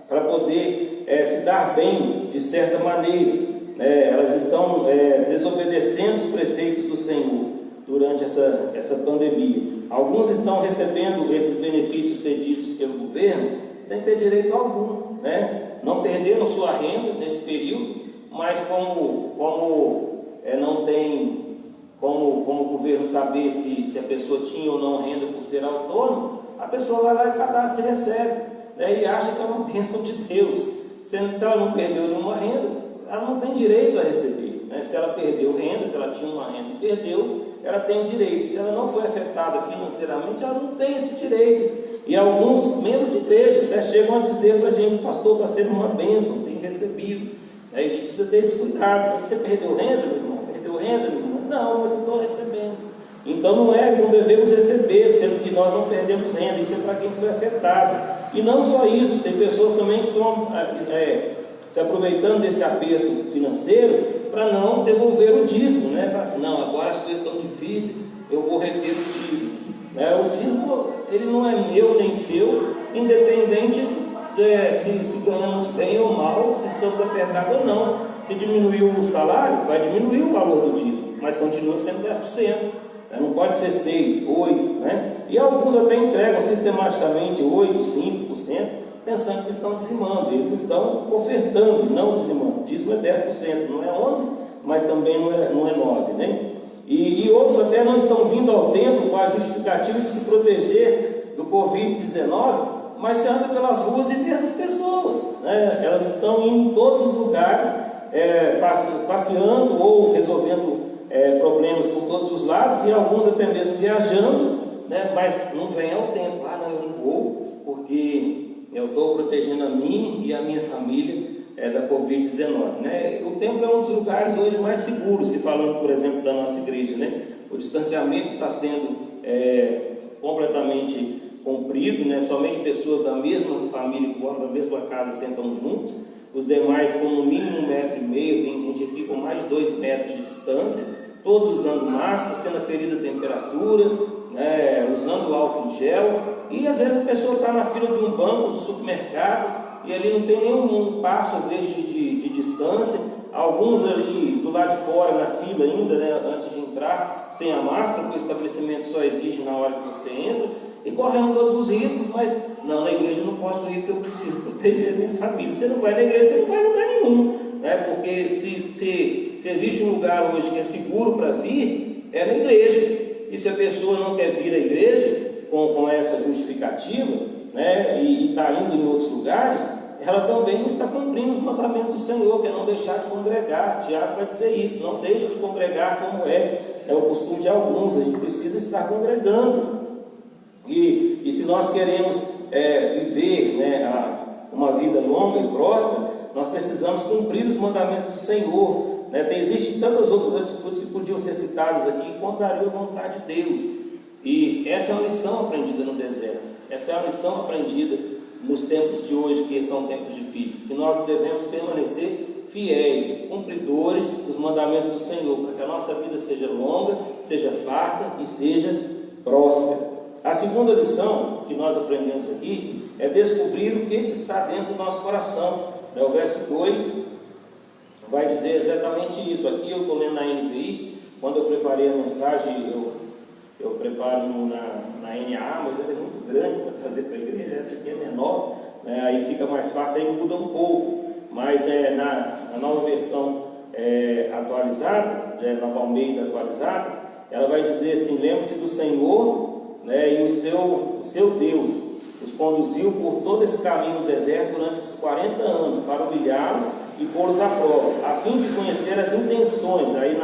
para poder se dar bem de certa maneira, né? Elas estão desobedecendo os preceitos do Senhor durante essa pandemia. Alguns estão recebendo esses benefícios cedidos pelo governo sem ter direito algum, né? Não perderam sua renda nesse período, mas como não tem como o governo saber se a pessoa tinha ou não renda por ser autônomo, a pessoa vai lá e cadastra e recebe, né? E acha que é uma bênção de Deus, sendo que se ela não perdeu nenhuma renda, ela não tem direito a receber, né? Se ela perdeu renda, se ela tinha uma renda e perdeu, ela tem direito. Se ela não foi afetada financeiramente, ela não tem esse direito. E alguns membros de igreja até chegam a dizer para a gente: pastor, está sendo uma bênção, tem recebido. Aí a gente precisa ter esse cuidado. Você perdeu renda, meu irmão? Perdeu renda, meu irmão? Não, mas eu estou recebendo. Então não devemos receber, sendo que nós não perdemos renda. Isso é para quem foi afetado. E não só isso, tem pessoas também que estão se aproveitando desse aperto financeiro para não devolver o dízimo, né? Para assim, não, agora as coisas estão difíceis, eu vou reter o dízimo. O dízimo, ele não é meu nem seu, independente se ganhamos bem ou mal, se somos apertados ou não. Se diminuiu o salário, vai diminuir o valor do dízimo, mas continua sendo 10%. Não pode ser 6%, 8%, né? E alguns até entregam sistematicamente 8%, 5%, pensando que estão dizimando. Eles estão ofertando, não dizimando. O dízimo é 10%, não é 11%, mas também não é 9%, né? E outros até não estão vindo ao templo com a justificativa de se proteger do Covid-19, mas se anda pelas ruas e vê essas pessoas, né? Elas estão indo em todos os lugares, passeando ou resolvendo problemas por todos os lados, e alguns até mesmo viajando, né? Mas não vem ao templo. Não, eu não vou, porque eu estou protegendo a mim e a minha família da Covid-19, né? O templo é um dos lugares hoje mais seguros, se falando, por exemplo, da nossa igreja, né? O distanciamento está sendo completamente cumprido, né? Somente pessoas da mesma família que moram na mesma casa sentam juntos, os demais com no mínimo 1,5 metro, tem gente aqui com mais de 2 metros de distância, todos usando máscara, sendo aferida a temperatura, né? Usando álcool em gel, e às vezes a pessoa está na fila de um banco do supermercado, e ali não tem nenhum passo, às vezes, de distância. Alguns ali do lado de fora, na fila ainda, né, antes de entrar, sem a máscara, porque o estabelecimento só exige na hora que você entra, e correndo todos os riscos, mas não, na igreja eu não posso ir porque eu preciso proteger a minha família. Você não vai na igreja, você não vai em lugar nenhum, né? Porque se existe um lugar hoje que é seguro para vir, é na igreja. E se a pessoa não quer vir à igreja com essa justificativa, né, e está indo em outros lugares, ela também não está cumprindo os mandamentos do Senhor, que é não deixar de congregar. Tiago vai dizer isso: não deixe de congregar, como é o costume de alguns. A gente precisa estar congregando. E se nós queremos viver, né, uma vida longa e próspera, nós precisamos cumprir os mandamentos do Senhor, né? Existem tantas outras atitudes que podiam ser citadas aqui que contrariam a vontade de Deus. E essa é uma lição aprendida no deserto. Essa é a lição aprendida nos tempos de hoje, que são tempos difíceis, que nós devemos permanecer fiéis, cumpridores dos mandamentos do Senhor, para que a nossa vida seja longa, seja farta e seja próspera. A segunda lição que nós aprendemos aqui é descobrir o que está dentro do nosso coração. O verso 2 vai dizer exatamente isso. Aqui eu estou lendo na NVI, quando eu preparei a mensagem, eu preparo na NAA, mas ela é muito grande para trazer para a igreja. Essa aqui é menor, né? Aí fica mais fácil, aí muda um pouco. Mas na nova versão atualizada, Nova Almeida atualizada, ela vai dizer assim: lembre-se do Senhor, né, e o seu Deus os conduziu por todo esse caminho no deserto durante esses 40 anos, para humilhá-los e pô-los à prova, a fim de conhecer as intenções. Aí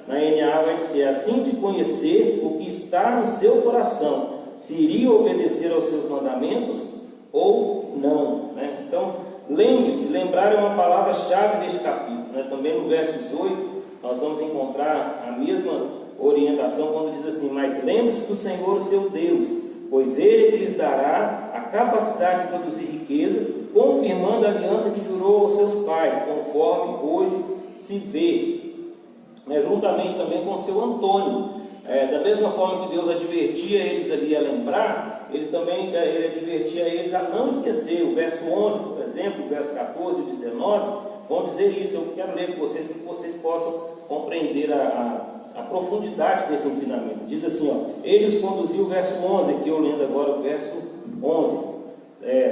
na NA vai dizer: assim de conhecer o que está no seu coração, se iria obedecer aos seus mandamentos ou não, né? Então, lembre-se, lembrar é uma palavra-chave deste capítulo, né? Também no verso 18, nós vamos encontrar a mesma orientação quando diz assim: mas lembre-se do Senhor, o seu Deus, pois Ele que lhes dará a capacidade de produzir riqueza, confirmando a aliança que jurou aos seus pais, conforme hoje se vê, né? Juntamente também com o seu Antônio. Da mesma forma que Deus advertia eles ali a lembrar, ele advertia eles a não esquecer. O verso 11, por exemplo, o verso 14 e 19 vão dizer isso. Eu quero ler com vocês para que vocês possam compreender a profundidade desse ensinamento. Diz assim, ele os conduziu, o verso 11, aqui eu lendo agora o verso 11.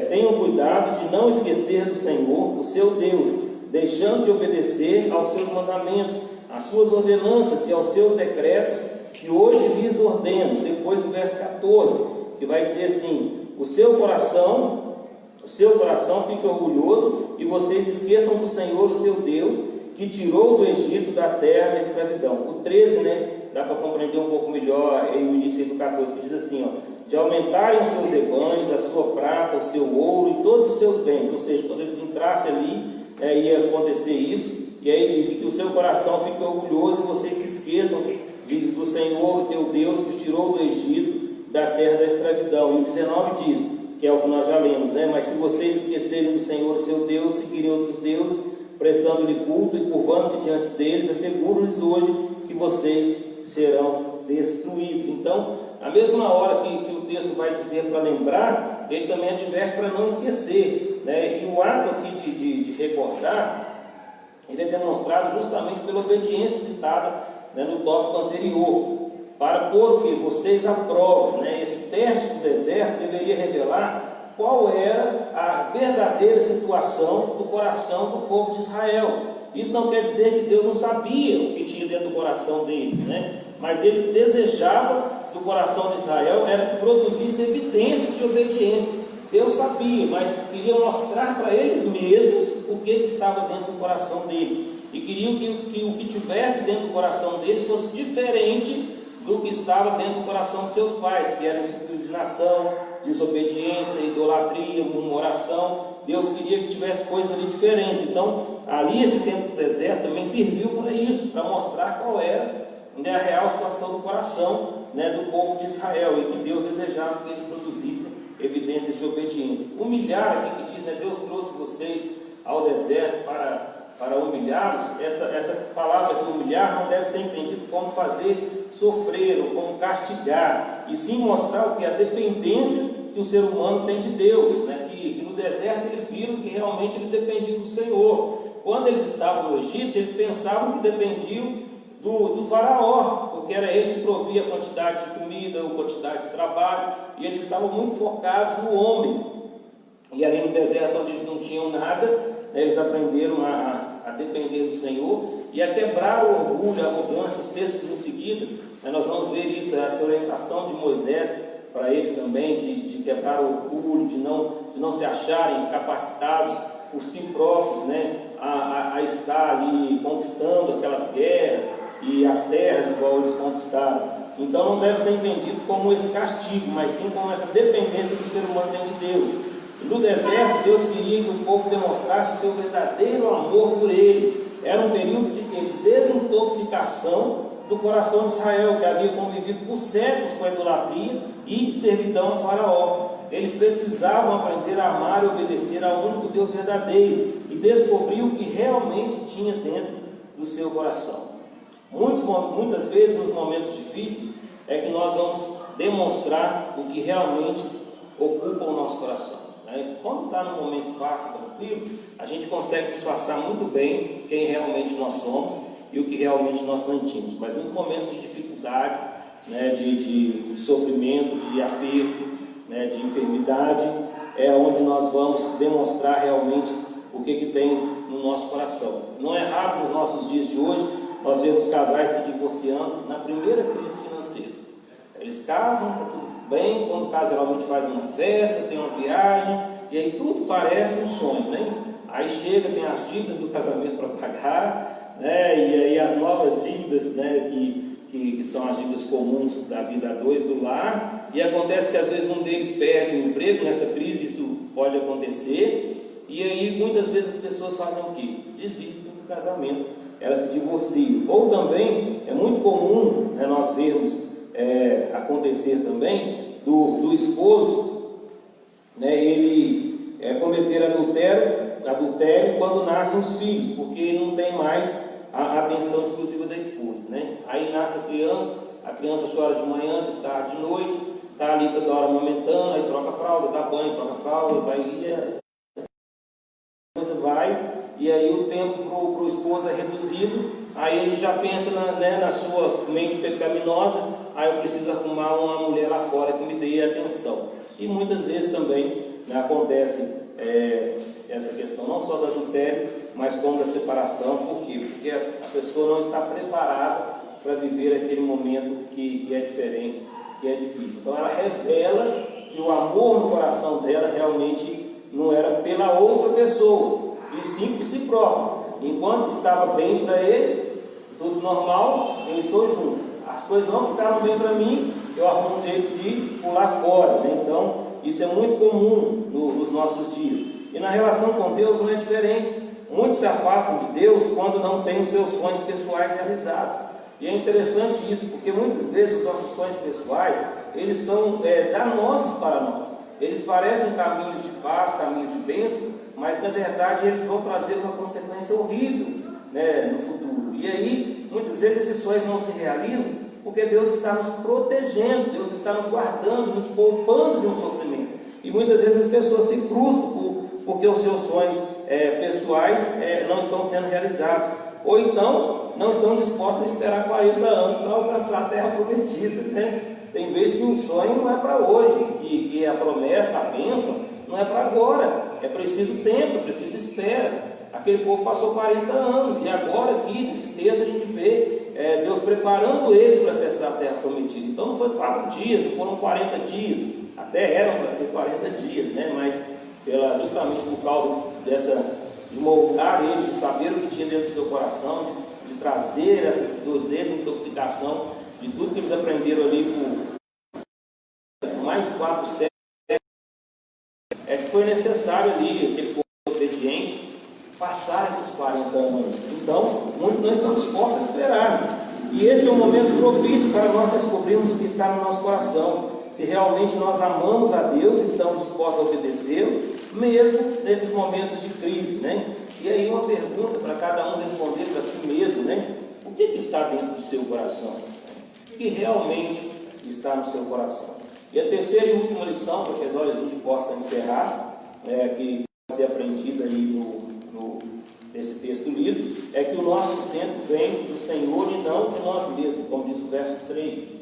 Tenham cuidado de não esquecer do Senhor, o seu Deus, deixando de obedecer aos seus mandamentos, às suas ordenanças e aos seus decretos, que hoje lhes ordeno. Depois do verso 14, que vai dizer assim: o seu coração fique orgulhoso e vocês esqueçam do Senhor, o seu Deus, que tirou do Egito, da terra da escravidão. O 13, né, dá para compreender um pouco melhor o início do 14, que diz assim, de aumentarem os seus rebanhos, a sua prata, o seu ouro e todos os seus bens. Ou seja, quando eles entrassem ali, ia acontecer isso. E aí diz que o seu coração fique orgulhoso e vocês se esqueçam do Senhor, o teu Deus, que os tirou do Egito, da terra da escravidão. E o 19 diz, que é o que nós já lemos, né? Mas se vocês esquecerem do Senhor, seu Deus, seguirem outros deuses, prestando-lhe culto e curvando-se diante deles, asseguro-lhes hoje que vocês serão destruídos. Então, a mesma hora que o texto vai dizer para lembrar, ele também adverte para não esquecer, né? E o ato aqui de recordar, ele é demonstrado justamente pela obediência citada, né, no tópico anterior, para pôr que vocês aprovam, né? Esse teste do deserto deveria revelar qual era a verdadeira situação do coração do povo de Israel. Isso não quer dizer que Deus não sabia o que tinha dentro do coração deles, né? Mas ele desejava do coração de Israel era que produzisse evidências de obediência. Deus sabia, mas queria mostrar para eles mesmos o que estava dentro do coração deles. E queriam que o que tivesse dentro do coração deles fosse diferente do que estava dentro do coração de seus pais, que era insubordinação, desobediência, idolatria, murmuração. Deus queria que tivesse coisas ali diferentes. Então, ali esse tempo do deserto também serviu para isso, para mostrar qual era, né, a real situação do coração, né, do povo de Israel, e que Deus desejava que eles produzissem evidências de obediência. Humilhar, aqui que diz, né, Deus trouxe vocês ao deserto para humilhá-los. Essa palavra de humilhar não deve ser entendido como fazer sofrer ou como castigar, e sim mostrar o que? A dependência que o ser humano tem de Deus, né? Que no deserto eles viram que realmente eles dependiam do Senhor. Quando eles estavam no Egito, eles pensavam que dependiam do faraó, porque era ele que provia a quantidade de comida, a quantidade de trabalho, e eles estavam muito focados no homem. E ali no deserto, onde eles não tinham nada, né, eles aprenderam a depender do Senhor e a quebrar o orgulho, a arrogância. Os textos em seguida, né, nós vamos ver isso, essa orientação de Moisés para eles também, de quebrar o orgulho, de não se acharem capacitados por si próprios, né, a estar ali conquistando aquelas guerras e as terras igual eles conquistaram. Então não deve ser entendido como esse castigo, mas sim como essa dependência que o ser humano tem de Deus. No deserto, Deus queria que o povo demonstrasse o seu verdadeiro amor por Ele. Era um período de desintoxicação do coração de Israel, que havia convivido por séculos com a idolatria e servidão a Faraó. Eles precisavam aprender a amar e obedecer ao único Deus verdadeiro e descobrir o que realmente tinha dentro do seu coração. Muitas vezes, nos momentos difíceis, é que nós vamos demonstrar o que realmente ocupa o nosso coração. Quando está num momento fácil, tranquilo, a gente consegue disfarçar muito bem quem realmente nós somos e o que realmente nós sentimos. Mas nos momentos de dificuldade, né, de sofrimento, de aperto, né, de enfermidade, é onde nós vamos demonstrar realmente o que tem no nosso coração. Não é raro nos nossos dias de hoje nós vemos casais se divorciando na primeira crise financeira. Eles casam, está tudo bem, quando o caso geralmente faz uma festa, tem uma viagem, e aí tudo parece um sonho, né? Aí chega, tem as dívidas do casamento para pagar, né? E aí as novas dívidas, né? Que são as dívidas comuns da vida a dois do lar, e acontece que às vezes um deles perde o emprego nessa crise, isso pode acontecer, e aí muitas vezes as pessoas fazem o quê? Desistem do casamento, elas se divorciam. Ou também, é muito comum, né, nós vermos acontecer também, do esposo, né, ele cometer adultério quando nascem os filhos, porque ele não tem mais a atenção exclusiva da esposa, né? Aí nasce a criança chora de manhã, de tarde, de noite, está ali toda hora amamentando, aí troca a fralda, dá banho, troca a fralda, e aí o tempo para o esposo é reduzido, aí ele já pensa na sua mente pecaminosa, aí eu preciso arrumar uma mulher lá fora que me dê atenção. E muitas vezes também, né, acontece essa questão não só do adultério, mas como da separação. Por quê? Porque a pessoa não está preparada para viver aquele momento que é diferente, que é difícil. Então ela revela que o amor no coração dela realmente não era pela outra pessoa, e sim por si próprio. Enquanto estava bem para ele, tudo normal, eu estou junto. As coisas não ficaram bem para mim, eu arrumo um jeito de pular fora, né? Então isso é muito comum nos nossos dias. E na relação com Deus não é diferente. Muitos se afastam de Deus quando não têm os seus sonhos pessoais realizados. E é interessante isso, porque muitas vezes os nossos sonhos pessoais, eles são danosos para nós. Eles parecem caminhos de paz, caminhos de bênção, mas na verdade eles vão trazer uma consequência horrível, né, no futuro. E aí, muitas vezes esses sonhos não se realizam porque Deus está nos protegendo, Deus está nos guardando, nos poupando de um sofrimento. E muitas vezes as pessoas se frustram porque os seus sonhos pessoais não estão sendo realizados, ou então não estão dispostos a esperar 40 anos para alcançar a terra prometida, né? Tem vezes que um sonho não é para hoje, que a promessa, a bênção, não é para agora, é preciso tempo, é preciso espera. Aquele povo passou 40 anos, e agora aqui, nesse texto, a gente vê Deus preparando eles para acessar a terra prometida. Então não foi 4 dias, não foram 40 dias, até eram para ser 40 dias, né? Mas justamente por causa de moldar eles, de saber o que tinha dentro do seu coração, de trazer essa desintoxicação de tudo que eles aprenderam ali por mais de 4 séculos, que foi necessário ali, aquele povo obediente, passar esses 40 anos. Então, muitos não estão dispostos a esperar. E esse é um momento propício para nós descobrirmos o que está no nosso coração. Se realmente nós amamos a Deus, estamos dispostos a obedecê-lo, mesmo nesses momentos de crise, né? E aí uma pergunta para cada um responder para si mesmo, né? O que está dentro do seu coração? O que realmente está no seu coração? E a terceira e última lição, para que agora a gente possa encerrar, que vai ser aprendida aí nesse texto lido, é que o nosso sustento vem do Senhor e não de nós mesmos, como diz o verso 3.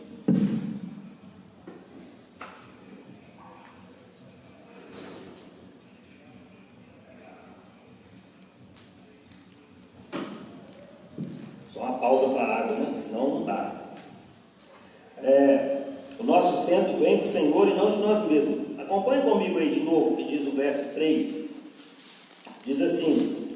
Só uma pausa para a água, né? Senão não dá. O nosso sustento vem do Senhor e não de nós mesmos. Acompanhe comigo aí de novo o que diz o verso 3. Diz assim: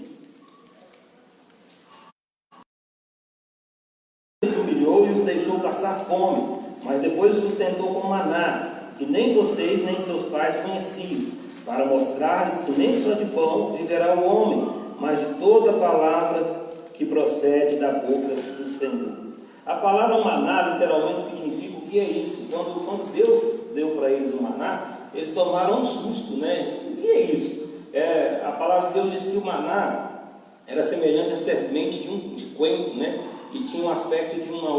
Deus os humilhou e os deixou passar fome, mas depois os sustentou com maná, que nem vocês nem seus pais conheciam, para mostrar-lhes que nem só de pão viverá o homem, mas de toda palavra que procede da boca do Senhor. A palavra maná literalmente significa o que é isso. Quando Deus deu para eles o maná, eles tomaram um susto, né? O que é isso? A palavra de Deus diz que o maná era semelhante à semente de coentro, né? E tinha um aspecto de uma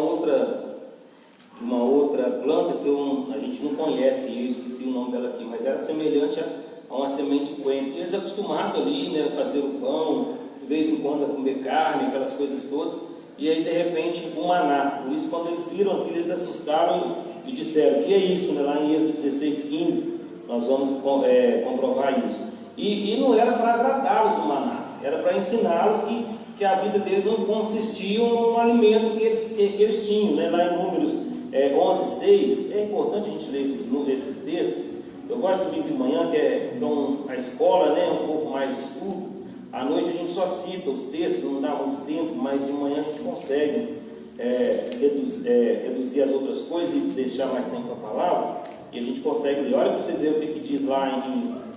outra planta que a gente não conhece, e eu esqueci o nome dela aqui, mas era semelhante a uma semente de coentro. Eles acostumavam ali, né, a fazer o pão, de vez em quando a comer carne, aquelas coisas todas, e aí de repente o maná. Por isso, quando eles viram aquilo, eles assustaram e disseram: o que é isso? Né? Lá em Êxodo 16:15, nós vamos comprovar isso. E não era para agradá-los o maná, era para ensiná-los que a vida deles não consistia no alimento que eles tinham, né? Lá em Números 11:6, é importante a gente ler esses textos. Eu gosto de vir de manhã, que é a escola, né? Um pouco mais de estudo, À noite a gente só cita os textos, não dá muito tempo, mas de manhã a gente consegue reduzir as outras coisas e deixar mais tempo a palavra, e a gente consegue ler. Olha para vocês verem o que diz lá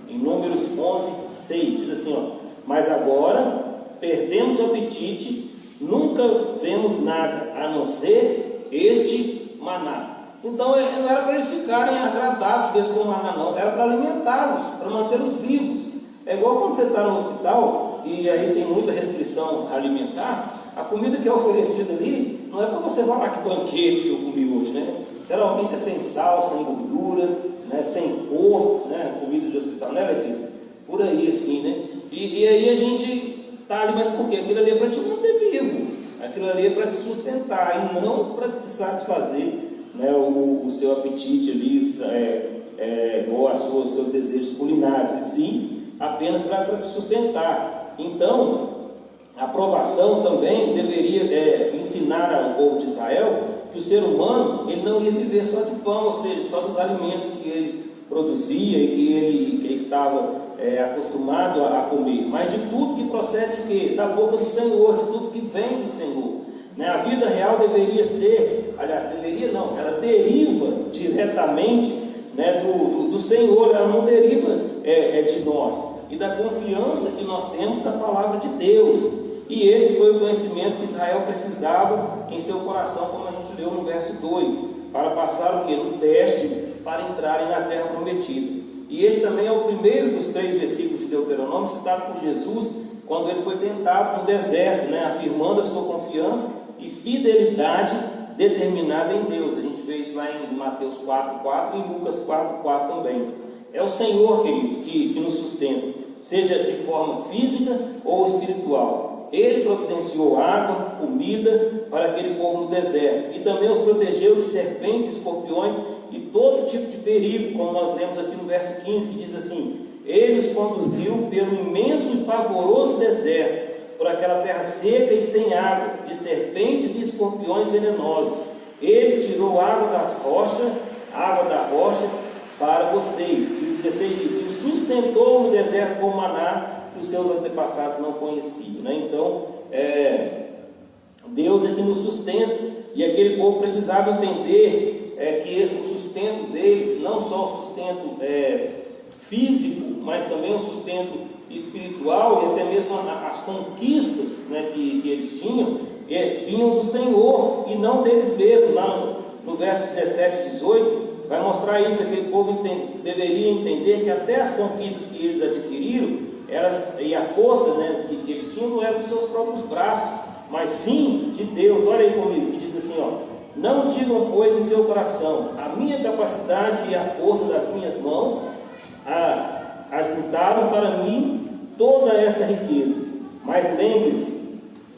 em Números 11, 6, diz assim, ó: mas agora perdemos o apetite, nunca vemos nada a não ser este maná. Então não era para eles ficarem agradados com o maná, não, era para alimentá-los, para mantê-los vivos. É igual quando você está no hospital e aí tem muita restrição alimentar, a comida que é oferecida ali não é para você falar que banquete que eu comi hoje, né? Geralmente é sem sal, sem gordura, né? Sem cor, né? Comida de hospital, né, Letícia? Por aí assim, né? E aí a gente está ali, mas por quê? Aquilo ali é para te manter vivo, aquilo ali é para te sustentar e não para te satisfazer, né, o seu apetite ali, ou os seus desejos culinários, e sim apenas para te sustentar. Então, a provação também deveria ensinar ao povo de Israel que o ser humano ele não ia viver só de pão, ou seja, só dos alimentos que ele produzia e que ele estava acostumado a comer, mas de tudo que procede de quê? Da boca do Senhor, de tudo que vem do Senhor. Né? A vida real deveria ser, aliás, deveria não, ela deriva diretamente, né, do Senhor, ela não deriva de nós, e da confiança que nós temos na palavra de Deus. E esse foi o conhecimento que Israel precisava em seu coração, como a gente leu no verso 2, para passar o quê? No teste, para entrarem na terra prometida. E esse também é o primeiro dos 3 versículos de Deuteronômio citado por Jesus, quando ele foi tentado no deserto, né, afirmando a sua confiança e fidelidade determinada em Deus. A gente vê isso lá em Mateus 4:4 e em Lucas 4:4 também. É o Senhor, queridos, que nos sustenta, seja de forma física ou espiritual. Ele providenciou água, comida para aquele povo no deserto, e também os protegeu de serpentes, escorpiões e todo tipo de perigo, como nós lemos aqui no verso 15, que diz assim: ele os conduziu pelo imenso e pavoroso deserto, por aquela terra seca e sem água, de serpentes e escorpiões venenosos. Ele tirou água da rocha para vocês. E o 16 diz: e sustentou no deserto com maná que os seus antepassados não conheciam. Né? Então, Deus é que nos sustenta, e aquele povo precisava entender que o sustento deles, não só o sustento físico, mas também o sustento espiritual, e até mesmo as conquistas, né, que eles tinham, vinham do Senhor e não deles mesmos. Lá no verso 17 e 18 vai mostrar isso. Aquele povo deveria entender que até as conquistas que eles adquiriram, e a força, né, que eles tinham, não era dos seus próprios braços, mas sim de Deus. Olha aí comigo, que diz assim, ó: não digam, pois, em seu coração: a minha capacidade e a força das minhas mãos ajuntaram para mim toda esta riqueza. Mas lembre-se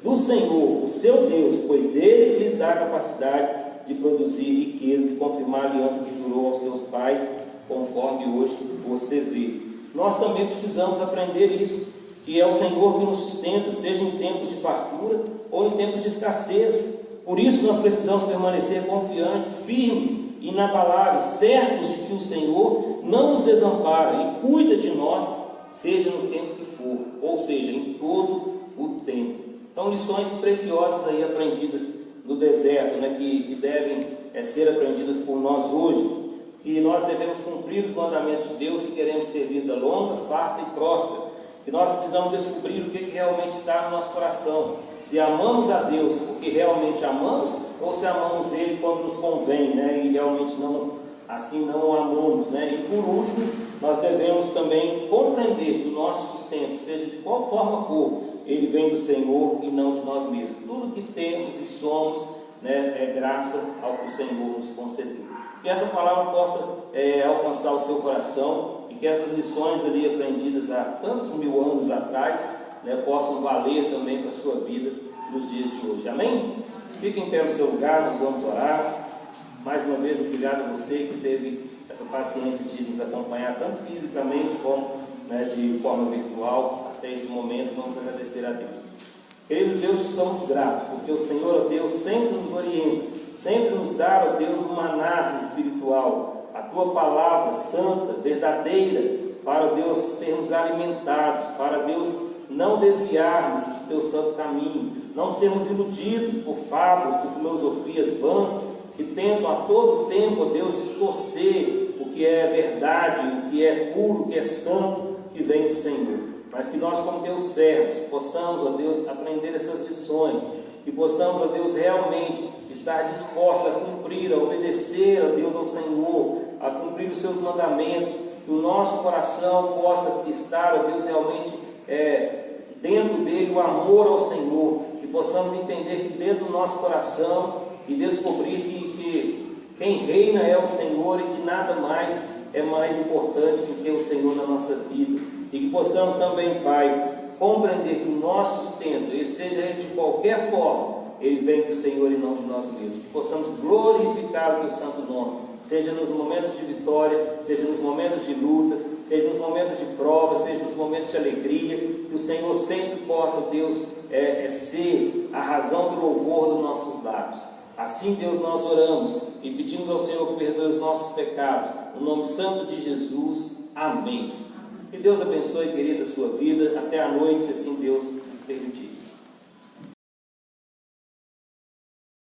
do Senhor, o seu Deus, pois Ele lhes dá a capacidade de produzir riqueza e confirmar a aliança que jurou aos seus pais, conforme hoje você vê. Nós também precisamos aprender isso, que é o Senhor que nos sustenta, seja em tempos de fartura ou em tempos de escassez. Por isso nós precisamos permanecer confiantes, firmes e inabaláveis, certos de que o Senhor não nos desampara e cuida de nós, seja no tempo que for, ou seja, em todo o tempo. Então, lições preciosas aí aprendidas no deserto, né, que devem ser aprendidas por nós hoje. E nós devemos cumprir os mandamentos de Deus se queremos ter vida longa, farta e próspera. E nós precisamos descobrir o que realmente está no nosso coração. Se amamos a Deus porque realmente amamos, ou se amamos Ele quando nos convém, né, e realmente não o amamos, né? E por último, nós devemos também compreender que o nosso sustento, seja de qual forma for, ele vem do Senhor e não de nós mesmos. Tudo que temos e somos, né, é graça ao que o Senhor nos concedeu. Que essa palavra possa alcançar o seu coração, e que essas lições ali aprendidas há tantos mil anos atrás, né, possam valer também para a sua vida nos dias de hoje. Amém? Fique em pé no seu lugar, nós vamos orar. Mais uma vez, obrigado a você que teve essa paciência de nos acompanhar, tanto fisicamente como, né, de forma virtual, até esse momento. Vamos agradecer a Deus. Querido Deus, somos gratos, porque o Senhor, ó Deus, sempre nos orienta, sempre nos dá, ó Deus, um maná espiritual, a Tua palavra santa, verdadeira, para, Deus, sermos alimentados, para, Deus, não desviarmos do teu santo caminho, não sermos iludidos por fábulas, por filosofias vãs, que tentam a todo tempo, ó Deus, distorcer o que é verdade, o que é puro, o que é santo, que vem do Senhor. Mas que nós, como teus servos, possamos, ó Deus, aprender essas lições, que possamos, ó Deus, realmente estar dispostos a cumprir, a obedecer, ó Deus, ao Senhor, a cumprir os seus mandamentos, que o nosso coração possa estar, ó Deus, realmente dentro dele o amor ao Senhor, que possamos entender que dentro do nosso coração e descobrir que quem reina é o Senhor e que nada mais é mais importante do que o Senhor na nossa vida. E que possamos também, Pai, compreender que o nosso sustento, ele seja ele de qualquer forma, ele vem do Senhor e não de nós mesmos. Que possamos glorificar o teu santo nome, seja nos momentos de vitória, seja nos momentos de luta, seja nos momentos de prova, seja nos momentos de alegria, que o Senhor sempre possa, Deus, ser a razão do louvor dos nossos lábios. Assim, Deus, nós oramos e pedimos ao Senhor que perdoe os nossos pecados, no nome santo de Jesus. Amém. Que Deus abençoe, querida, a sua vida, até a noite, se assim Deus nos permitir.